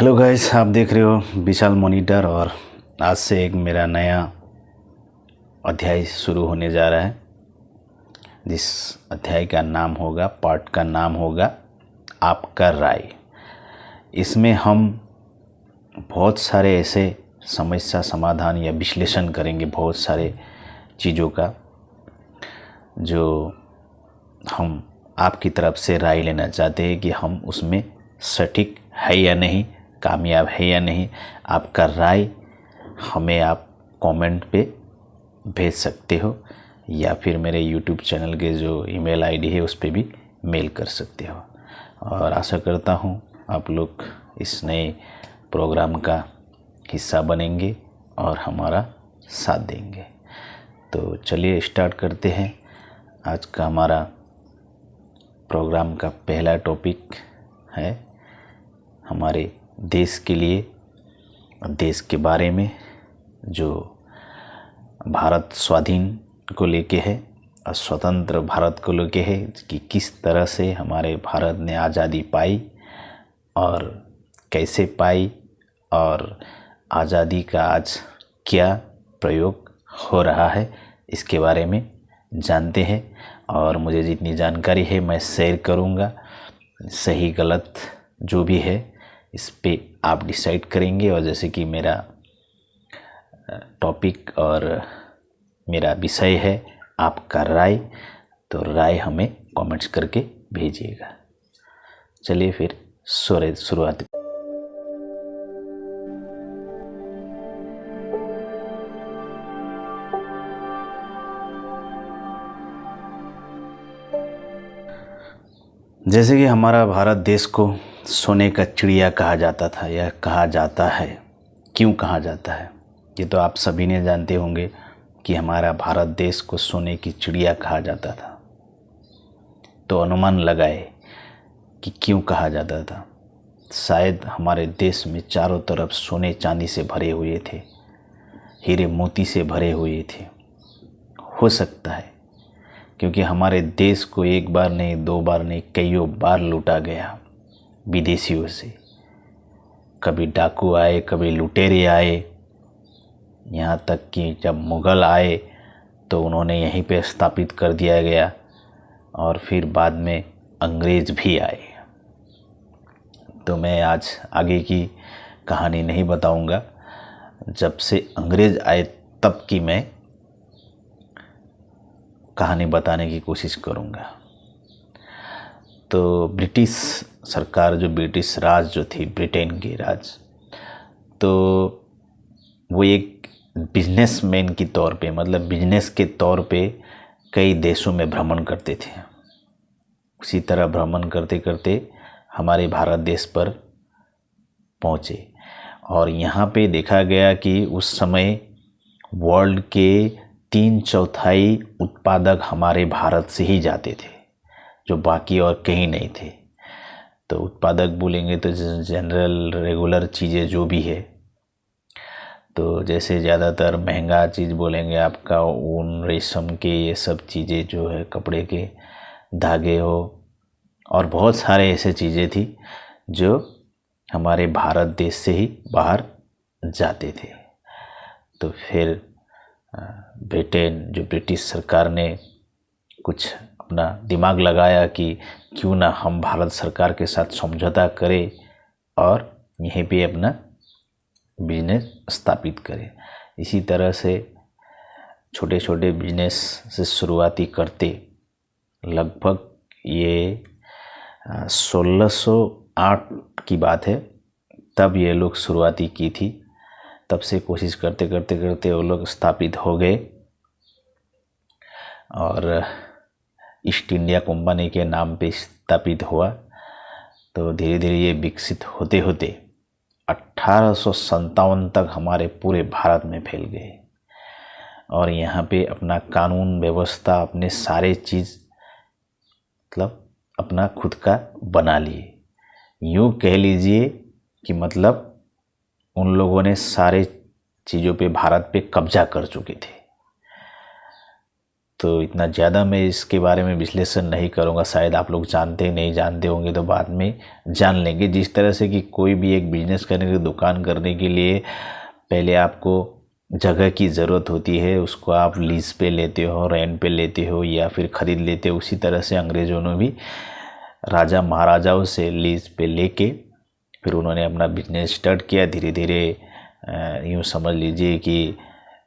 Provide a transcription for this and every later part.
Hello guys, आप देख रहे हो विशाल मॉनिटर। और आज से एक मेरा नया अध्याय शुरू होने जा रहा है। जिस अध्याय का नाम होगा, पार्ट का नाम होगा आपका राय। इसमें हम बहुत सारे ऐसे समस्या समाधान या विश्लेषण करेंगे, बहुत सारे चीज़ों का जो हम आपकी तरफ से राय लेना चाहते हैं कि हम उसमें सटीक है या नहीं, कामयाब है या नहीं। आपका राय हमें आप कमेंट पे भेज सकते हो या फिर मेरे यूट्यूब चैनल के जो ईमेल आईडी है उस पर भी मेल कर सकते हो। और आशा करता हूँ आप लोग इस नए प्रोग्राम का हिस्सा बनेंगे और हमारा साथ देंगे। तो चलिए स्टार्ट करते हैं। आज का हमारा प्रोग्राम का पहला टॉपिक है हमारे देश के लिए, देश के बारे में, जो भारत स्वाधीन को लेके है और स्वतंत्र भारत को लेके है कि किस तरह से हमारे भारत ने आज़ादी पाई और कैसे पाई और आज़ादी का आज क्या प्रयोग हो रहा है, इसके बारे में जानते हैं। और मुझे जितनी जानकारी है मैं शेयर करूंगा। सही गलत जो भी है इस पे आप डिसाइड करेंगे। और जैसे कि मेरा टॉपिक और मेरा विषय है आपका राय, तो राय हमें कमेंट्स करके भेजिएगा। चलिए फिर शुरुआत। जैसे कि हमारा भारत देश को सोने का चिड़िया कहा जाता था या कहा जाता है। क्यों कहा जाता है ये तो आप सभी ने जानते होंगे कि हमारा भारत देश को सोने की चिड़िया कहा जाता था। तो अनुमान लगाए कि क्यों कहा जाता था। शायद हमारे देश में चारों तरफ सोने चांदी से भरे हुए थे, हीरे मोती से भरे हुए थे। हो सकता है क्योंकि हमारे देश को एक बार नहीं, दो बार नहीं, कईयों बार लूटा गया विदेशियों से। कभी डाकू आए, कभी लुटेरे आए, यहाँ तक कि जब मुग़ल आए तो उन्होंने यहीं पे स्थापित कर दिया गया। और फिर बाद में अंग्रेज़ भी आए। तो मैं आज आगे की कहानी नहीं बताऊंगा। जब से अंग्रेज़ आए तब की मैं कहानी बताने की कोशिश करूंगा। तो ब्रिटिश सरकार, जो ब्रिटिश राज जो थी, ब्रिटेन की राज, तो वो एक बिजनेसमैन की तौर पे, मतलब बिजनेस के तौर पे कई देशों में भ्रमण करते थे। उसी तरह भ्रमण करते करते हमारे भारत देश पर पहुँचे। और यहाँ पे देखा गया कि उस समय वर्ल्ड के 3/4 उत्पादक हमारे भारत से ही जाते थे, जो बाकी और कहीं नहीं थे। तो उत्पादक बोलेंगे तो जनरल रेगुलर चीज़ें जो भी है, तो जैसे ज़्यादातर महंगा चीज़ बोलेंगे आपका ऊन, रेशम के ये सब चीज़ें जो है, कपड़े के धागे हो, और बहुत सारे ऐसे चीज़ें थी जो हमारे भारत देश से ही बाहर जाते थे। तो फिर ब्रिटेन, जो ब्रिटिश सरकार ने कुछ अपना दिमाग लगाया कि क्यों ना हम भारत सरकार के साथ समझौता करें और यहीं पे अपना बिजनेस स्थापित करें। इसी तरह से छोटे छोटे बिजनेस से शुरुआती करते लगभग ये 1608 की बात है, तब ये लोग शुरुआती की थी। तब से कोशिश करते करते करते वो लोग स्थापित हो गए और ईस्ट इंडिया कंपनी के नाम पे स्थापित हुआ। तो धीरे धीरे ये विकसित होते होते 1857 तक हमारे पूरे भारत में फैल गए। और यहाँ पे अपना कानून व्यवस्था, अपने सारे चीज़, मतलब अपना खुद का बना लिए। यूँ कह लीजिए कि मतलब उन लोगों ने सारे चीज़ों पे, भारत पे कब्जा कर चुके थे। तो इतना ज़्यादा मैं इसके बारे में विश्लेषण नहीं करूँगा, शायद आप लोग जानते नहीं जानते होंगे तो बाद में जान लेंगे। जिस तरह से कि कोई भी एक बिजनेस करने की दुकान करने के लिए पहले आपको जगह की ज़रूरत होती है, उसको आप लीज पे लेते हो, रेंट पे लेते हो या फिर ख़रीद लेते हो। उसी तरह से अंग्रेज़ों ने भी राजा महाराजाओं से लीज पे लेके फिर उन्होंने अपना बिजनेस स्टार्ट किया। धीरे धीरे यूँ समझ लीजिए कि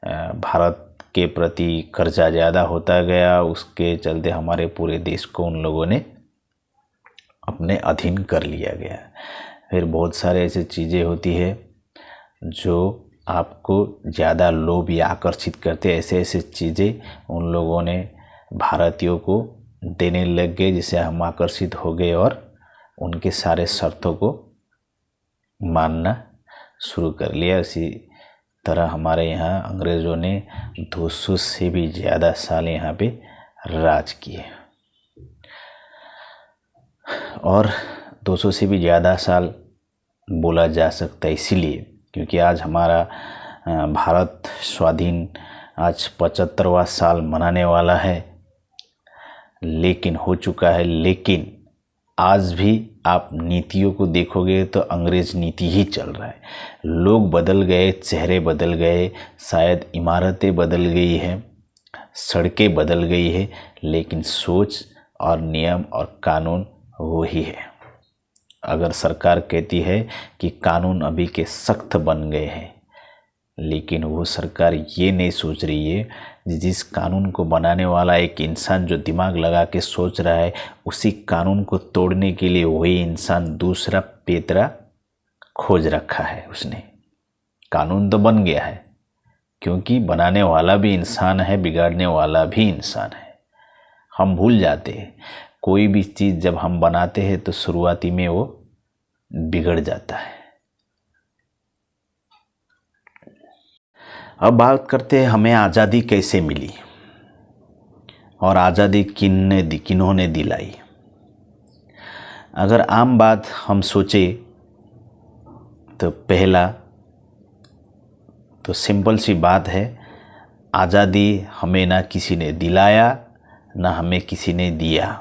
भारत के प्रति कर्जा ज़्यादा होता गया, उसके चलते हमारे पूरे देश को उन लोगों ने अपने अधीन कर लिया गया। फिर बहुत सारे ऐसे चीज़ें होती है जो आपको ज़्यादा लोभ या आकर्षित करते, ऐसे ऐसे चीज़ें उन लोगों ने भारतीयों को देने लग गए, जिससे हम आकर्षित हो गए और उनके सारे शर्तों को मानना शुरू कर लिया। इसी तरह हमारे यहाँ अंग्रेज़ों ने 200 से भी ज़्यादा साल यहाँ पे राज किए, और 200 से भी ज़्यादा साल बोला जा सकता है इसीलिए क्योंकि आज हमारा भारत स्वाधीन आज 75वां साल मनाने वाला है, लेकिन हो चुका है। लेकिन आज भी आप नीतियों को देखोगे तो अंग्रेज़ नीति ही चल रहा है। लोग बदल गए, चेहरे बदल गए, शायद इमारतें बदल गई हैं, सड़कें बदल गई है, लेकिन सोच और नियम और कानून वही है। अगर सरकार कहती है कि कानून अभी के सख्त बन गए हैं, लेकिन वो सरकार ये नहीं सोच रही है जिस कानून को बनाने वाला एक इंसान जो दिमाग लगा के सोच रहा है, उसी कानून को तोड़ने के लिए वही इंसान दूसरा पेतरा खोज रखा है। उसने कानून तो बन गया है क्योंकि बनाने वाला भी इंसान है, बिगाड़ने वाला भी इंसान है। हम भूल जाते हैं कोई भी चीज़ जब हम बनाते हैं तो शुरुआती में वो बिगड़ जाता है। अब बात करते हैं हमें आज़ादी कैसे मिली और आज़ादी किन्होंने दिलाई। अगर आम बात हम सोचे तो पहला तो सिंपल सी बात है, आज़ादी हमें ना किसी ने दिलाया ना हमें किसी ने दिया,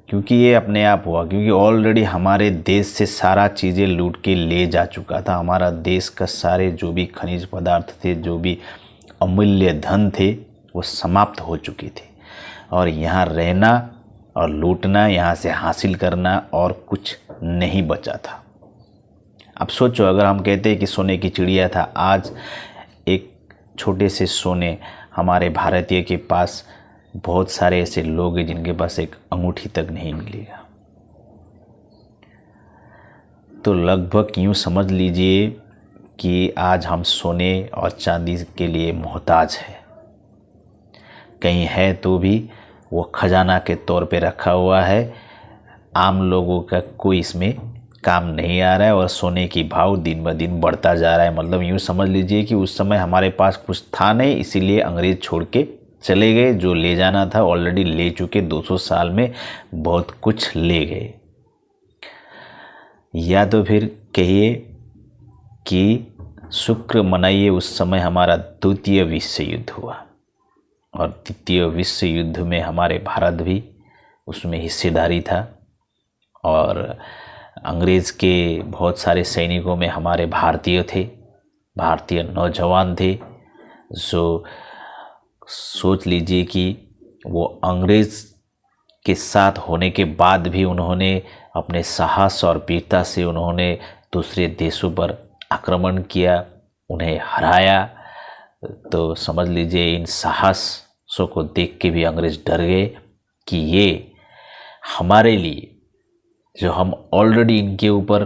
क्योंकि ये अपने आप हुआ। क्योंकि ऑलरेडी हमारे देश से सारा चीज़ें लूट के ले जा चुका था। हमारा देश का सारे जो भी खनिज पदार्थ थे, जो भी अमूल्य धन थे, वो समाप्त हो चुके थे और यहाँ रहना और लूटना, यहाँ से हासिल करना और कुछ नहीं बचा था। अब सोचो, अगर हम कहते हैं कि सोने की चिड़िया था, आज एक छोटे से सोने हमारे भारतीय के पास बहुत सारे ऐसे लोग हैं जिनके पास एक अंगूठी तक नहीं मिलेगा। तो लगभग यूँ समझ लीजिए कि आज हम सोने और चांदी के लिए मोहताज है। कहीं है तो भी वो खजाना के तौर पे रखा हुआ है, आम लोगों का कोई इसमें काम नहीं आ रहा है और सोने की भाव दिन ब दिन बढ़ता जा रहा है। मतलब यूँ समझ लीजिए कि उस समय हमारे पास कुछ था नहीं, इसीलिए अंग्रेज़ छोड़ के चले गए। जो ले जाना था ऑलरेडी ले चुके, 200 साल में बहुत कुछ ले गए। या तो फिर कहिए कि शुक्र मनाइए, उस समय हमारा द्वितीय विश्व युद्ध हुआ और द्वितीय विश्व युद्ध में हमारे भारत भी उसमें हिस्सेदारी था और अंग्रेज़ के बहुत सारे सैनिकों में हमारे भारतीय थे, भारतीय नौजवान थे। जो सोच लीजिए कि वो अंग्रेज़ के साथ होने के बाद भी उन्होंने अपने साहस और वीरता से उन्होंने दूसरे देशों पर आक्रमण किया, उन्हें हराया। तो समझ लीजिए इन साहसों को देख के भी अंग्रेज़ डर गए कि ये हमारे लिए, जो हम ऑलरेडी इनके ऊपर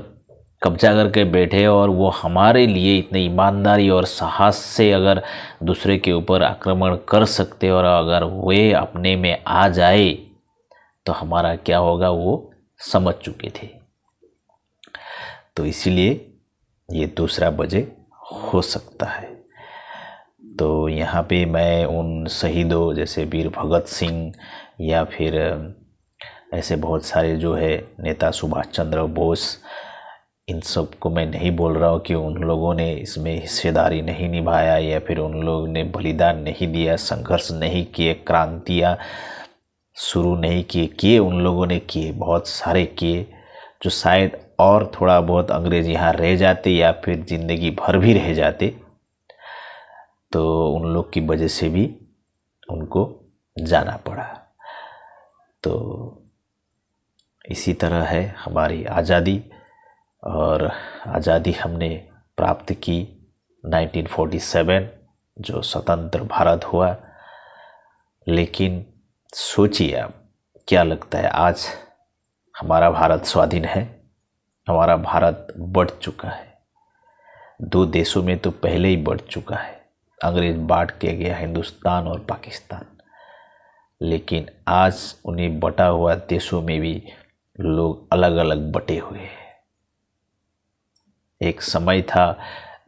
कब्जा करके बैठे और वो हमारे लिए इतनी ईमानदारी और साहस से अगर दूसरे के ऊपर आक्रमण कर सकते और अगर वे अपने में आ जाए तो हमारा क्या होगा वो समझ चुके थे। तो इसीलिए ये दूसरा वजह हो सकता है। तो यहाँ पे मैं उन शहीदों जैसे वीर भगत सिंह या फिर ऐसे बहुत सारे जो है नेता सुभाष चंद्र बोस, इन सब को मैं नहीं बोल रहा हूँ कि उन लोगों ने इसमें हिस्सेदारी नहीं निभाया या फिर उन लोगों ने बलिदान नहीं दिया, संघर्ष नहीं किए, क्रांतियाँ शुरू नहीं किए उन लोगों ने किए, बहुत सारे किए, जो शायद और थोड़ा बहुत अंग्रेज यहाँ रह जाते या फिर ज़िंदगी भर भी रह जाते तो उन लोग की वजह से भी उनको जाना पड़ा। तो इसी तरह है हमारी आज़ादी, और आज़ादी हमने प्राप्त की 1947 जो स्वतंत्र भारत हुआ। लेकिन सोचिए आप, क्या लगता है आज हमारा भारत स्वाधीन है? हमारा भारत बढ़ चुका है, 2 देशों में तो पहले ही बढ़ चुका है। अंग्रेज बांट के गया हिंदुस्तान और पाकिस्तान, लेकिन आज उन्हें बटा हुआ देशों में भी लोग अलग अलग बटे हुए हैं। एक समय था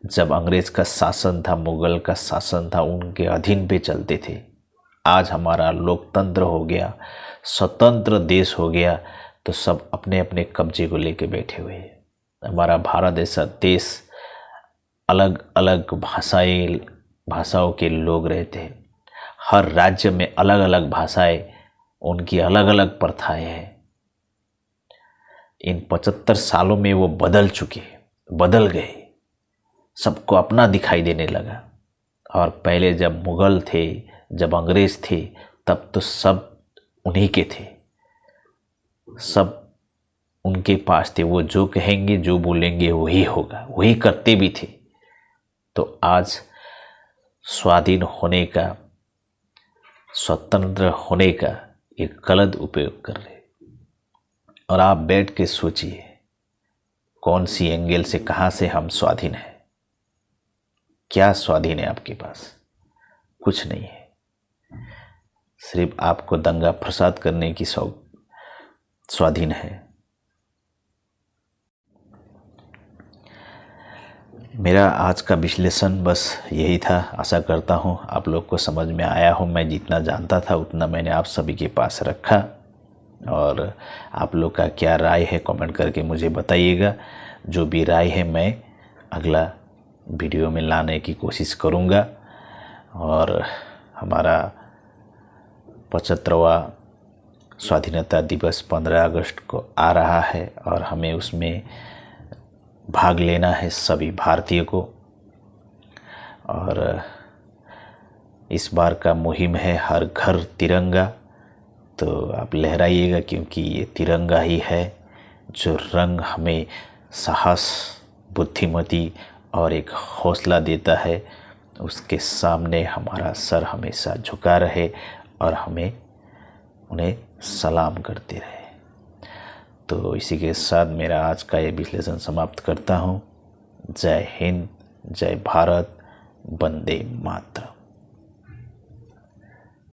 जब अंग्रेज का शासन था, मुगल का शासन था, उनके अधीन पे चलते थे। आज हमारा लोकतंत्र हो गया, स्वतंत्र देश हो गया, तो सब अपने अपने कब्जे को लेके बैठे हुए हैं। हमारा भारत ऐसा देश, अलग अलग भाषाओं के लोग रहते हैं, हर राज्य में अलग अलग भाषाएं, उनकी अलग अलग प्रथाएं हैं। इन 75 सालों में वो बदल चुके, बदल गए, सबको अपना दिखाई देने लगा। और पहले जब मुगल थे, जब अंग्रेज थे, तब तो सब उन्हीं के थे, सब उनके पास थे। वो जो कहेंगे, जो बोलेंगे वही होगा, वही करते भी थे। तो आज स्वाधीन होने का, स्वतंत्र होने का एक गलत उपयोग कर रहे। और आप बैठ के सोचिए, कौन सी एंगल से, कहाँ से हम स्वाधीन हैं? क्या स्वाधीन है आपके पास? कुछ नहीं है। सिर्फ आपको दंगा फसाद करने की स्वाधीन है। मेरा आज का विश्लेषण बस यही था। आशा करता हूँ आप लोग को समझ में आया हो। मैं जितना जानता था उतना मैंने आप सभी के पास रखा, और आप लोग का क्या राय है कमेंट करके मुझे बताइएगा। जो भी राय है मैं अगला वीडियो में लाने की कोशिश करूँगा। और हमारा 75वां स्वाधीनता दिवस 15 अगस्त को आ रहा है, और हमें उसमें भाग लेना है सभी भारतीय को। और इस बार का मुहिम है हर घर तिरंगा, तो आप लहराइएगा, क्योंकि ये तिरंगा ही है जो रंग हमें साहस, बुद्धिमती और एक हौसला देता है। उसके सामने हमारा सर हमेशा झुका रहे और हमें उन्हें सलाम करते रहे। तो इसी के साथ मेरा आज का ये विश्लेषण समाप्त करता हूँ। जय हिंद, जय भारत, वंदे मातरम।